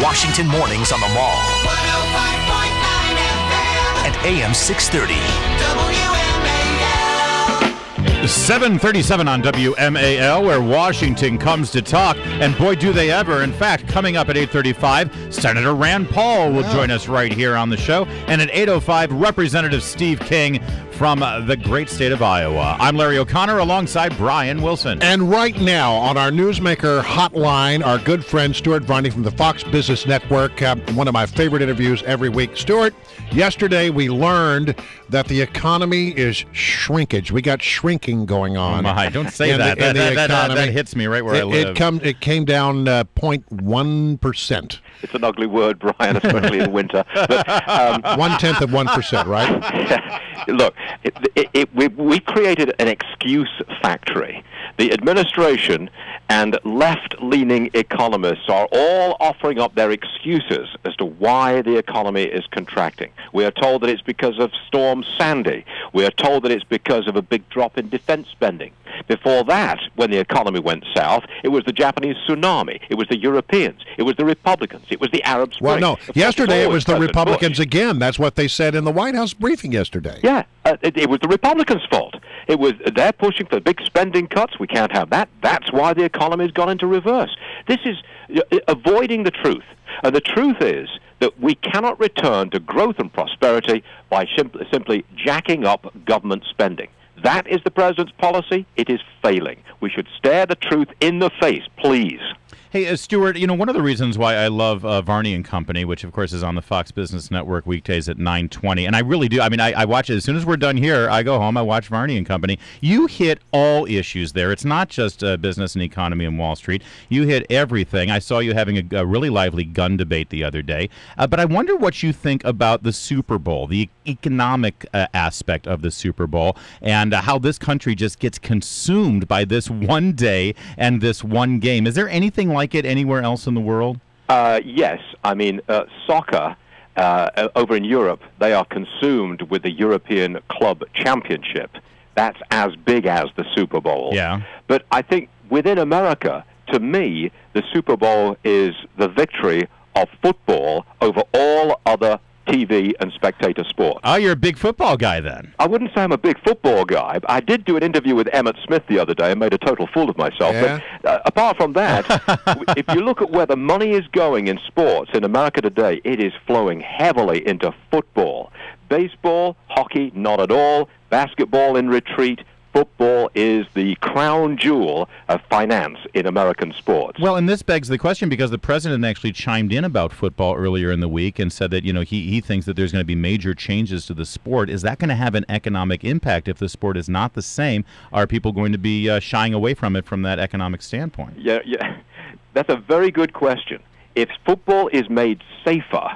Washington Mornings on the Mall. 105.9 FM. And AM 630. WMAL. 7:37 on WMAL, where Washington comes to talk, and boy, do they ever. In fact, coming up at 8:35, Senator Rand Paul will join us right here on the show, and at 8:05, Representative Steve King from the great state of Iowa. I'm Larry O'Connor alongside Brian Wilson. And right now on our Newsmaker hotline, our good friend Stuart Varney from the Fox Business Network, one of my favorite interviews every week. Stuart, yesterday we learned that the economy is shrinkage. We got shrinking going on. Oh my, don't say that. That hits me right where I live. It came down 0.1%. It's an ugly word, Brian, especially in winter. But 1/10 of 1%, right? Look, we created an excuse factory. The administration and left-leaning economists are all offering up their excuses as to why the economy is contracting. We are told that it's because of Storm Sandy. We are told that it's because of a big drop in defense spending. Before that, when the economy went south, it was the Japanese tsunami. It was the Europeans. It was the Republicans. It was the Arab Spring. Well, no, yesterday it was the Republicans again. That's what they said in the White House briefing yesterday. Yeah, it was the Republicans' fault. It was they're pushing for big spending cuts. We can't have that. That's why the economy has gone into reverse. This is avoiding the truth. And the truth is that we cannot return to growth and prosperity by simply jacking up government spending. That is the president's policy. It is failing. We should stare the truth in the face, please. Hey, Stuart, one of the reasons why I love Varney and Company, which, of course, is on the Fox Business Network weekdays at 9:20, and I really do. I mean, I watch it. As soon as we're done here, I go home, I watch Varney and Company. You hit all issues there. It's not just business and economy and Wall Street. You hit everything. I saw you having a really lively gun debate the other day. But I wonder what you think about the Super Bowl, the economic aspect of the Super Bowl, and how this country just gets consumed by this one day and this one game. Is there anything like it anywhere else in the world? Yes. I mean, soccer over in Europe, they are consumed with the European Club Championship. That's as big as the Super Bowl. Yeah. But I think within America, to me, the Super Bowl is the victory of football over all other TV and spectator sports. Oh, you're a big football guy then. I wouldn't say I'm a big football guy. I did do an interview with Emmett Smith the other day and made a total fool of myself. Yeah. But apart from that, if you look at where the money is going in sports in America today, it is flowing heavily into football. Baseball, hockey, not at all. Basketball in retreat. Football is the crown jewel of finance in American sports. Well, and this begs the question because the president actually chimed in about football earlier in the week and said that, he thinks that there's going to be major changes to the sport. Is that going to have an economic impact if the sport is not the same? Are people going to be shying away from it from that economic standpoint? Yeah, that's a very good question. If football is made safer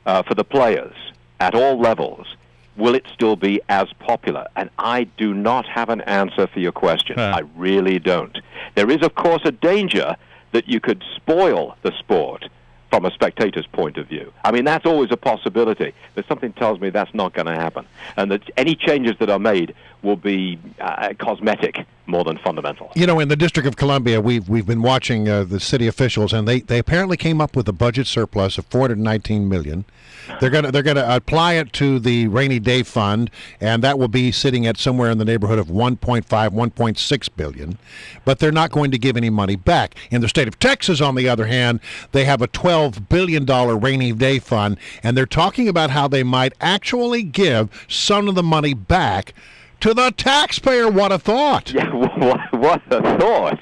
for the players at all levels, will it still be as popular? And I do not have an answer for your question. I really don't. There is, of course, a danger that you could spoil the sport from a spectator's point of view. I mean, that's always a possibility, but something tells me that's not going to happen, and that any changes that are made will be cosmetic more than fundamental. In the District of Columbia, we've been watching the city officials, and they apparently came up with a budget surplus of $419 million. They're gonna apply it to the rainy day fund, and that will be sitting at somewhere in the neighborhood of 1.6 billion. But they're not going to give any money back. In the state of Texas, on the other hand, they have a $12 billion rainy day fund, and they're talking about how they might actually give some of the money back to the taxpayer. What a thought! Yeah, what a thought!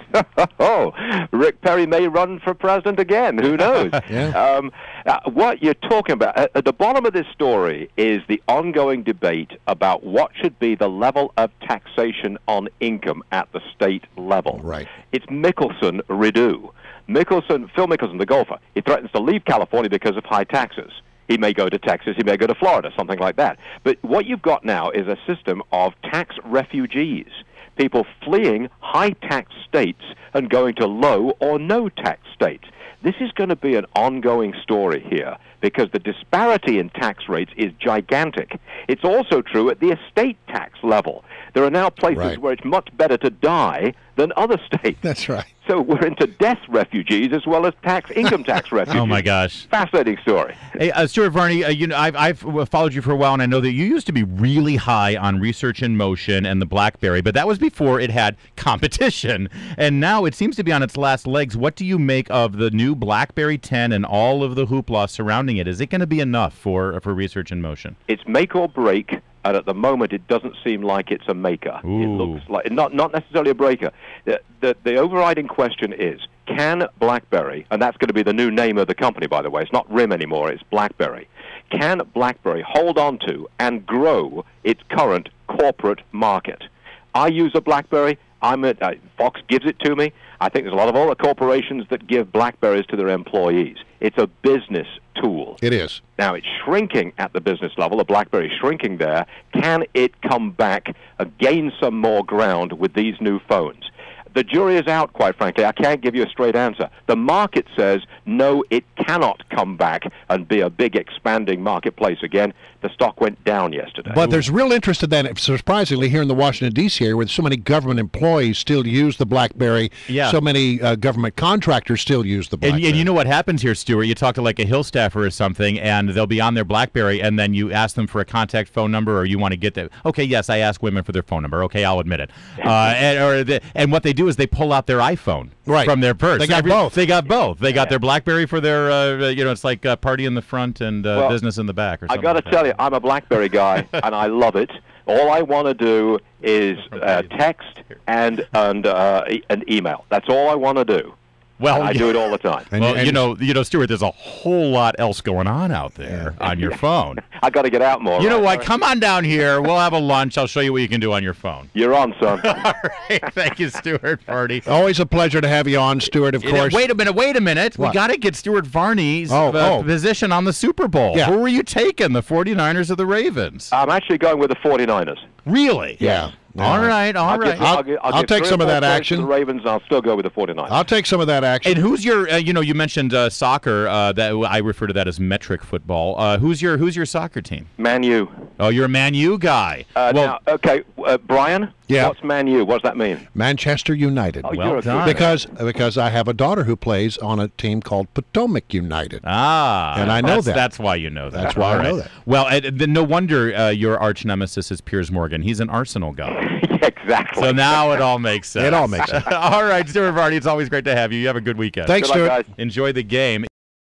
Oh, Rick Perry may run for president again. Who knows? Yeah. What you're talking about at the bottom of this story is the ongoing debate about what should be the level of taxation on income at the state level. Right. It's Mickelson-Rideau. Phil Mickelson, the golfer, he threatens to leave California because of high taxes. He may go to Texas, he may go to Florida, something like that. But what you've got now is a system of tax refugees, people fleeing high-tax states and going to low or no-tax states. This is going to be an ongoing story here because the disparity in tax rates is gigantic. It's also true at the estate tax level. There are now places where it's much better to die than other states. That's right. So we're into death refugees as well as income tax refugees. Oh, my gosh. Fascinating story. Hey, Stuart Varney, I've followed you for a while, and I know that you used to be really high on Research in Motion and the BlackBerry, but that was before it had competition. And now it seems to be on its last legs. What do you make of the new BlackBerry 10 and all of the hoopla surrounding it? Is it going to be enough for Research in Motion? It's make or break, and at the moment it doesn't seem like it's a maker. Ooh. It looks like not necessarily a breaker. The overriding question is, can BlackBerry, and that's going to be the new name of the company, by the way, it's not RIM anymore, it's BlackBerry, can BlackBerry hold on to and grow its current corporate market? I use a BlackBerry. Fox gives it to me. I think there's a lot of other corporations that give BlackBerries to their employees. It's a business tool. It is. Now, it's shrinking at the business level. The BlackBerry is shrinking there. Can it come back and gain some more ground with these new phones? The jury is out, quite frankly. I can't give you a straight answer. The market says, no, it cannot come back and be a big expanding marketplace again. The stock went down yesterday. But there's real interest in that, surprisingly, here in the Washington, D.C. area, where so many government employees still use the BlackBerry. Yeah. So many government contractors still use the BlackBerry. And you know what happens here, Stuart? You talk to like a Hill staffer or something, and they'll be on their BlackBerry, and then you ask them for a contact phone number, or you want to get that. Okay, yes, I ask women for their phone number. Okay, I'll admit it. And what they do is they pull out their iPhone from their purse. They got both. They got both. They got their BlackBerry for their, it's like party in the front and business in the back. Or something. I got to tell you, I'm a BlackBerry guy, and I love it. All I want to do is text and email. That's all I want to do. Well, I do it all the time. Well, Stuart, there's a whole lot else going on out there on your phone. I got to get out more. You know what? Come on down here. We'll have a lunch. I'll show you what you can do on your phone. You're on, son. All right. Thank you, Stuart Varney. Always a pleasure to have you on, Stuart, of course. Wait a minute. What? We got to get Stuart Varney's position on the Super Bowl. Yeah. Who are you taking, the 49ers or the Ravens? I'm actually going with the 49ers. Really? Yeah. All right. I'll take some of that action. The Ravens, and I'll still go with the 49ers. I'll take some of that action. And who's your? You mentioned soccer. That I refer to that as metric football. Who's your soccer team? Man U. Oh, you're a Man U guy. Brian. Yeah. What's Man U? What does that mean? Manchester United. Oh, well you're a done. good guy. Because I have a daughter who plays on a team called Potomac United. And I know that. That's why you know that. That's why All I know right. that. Well, then no wonder your arch nemesis is Piers Morgan. He's an Arsenal guy. Exactly. So now it all makes sense. It all makes sense. All right, Stuart Varney, it's always great to have you. You have a good weekend. Thanks, Good luck, Stuart. guys. Enjoy the game.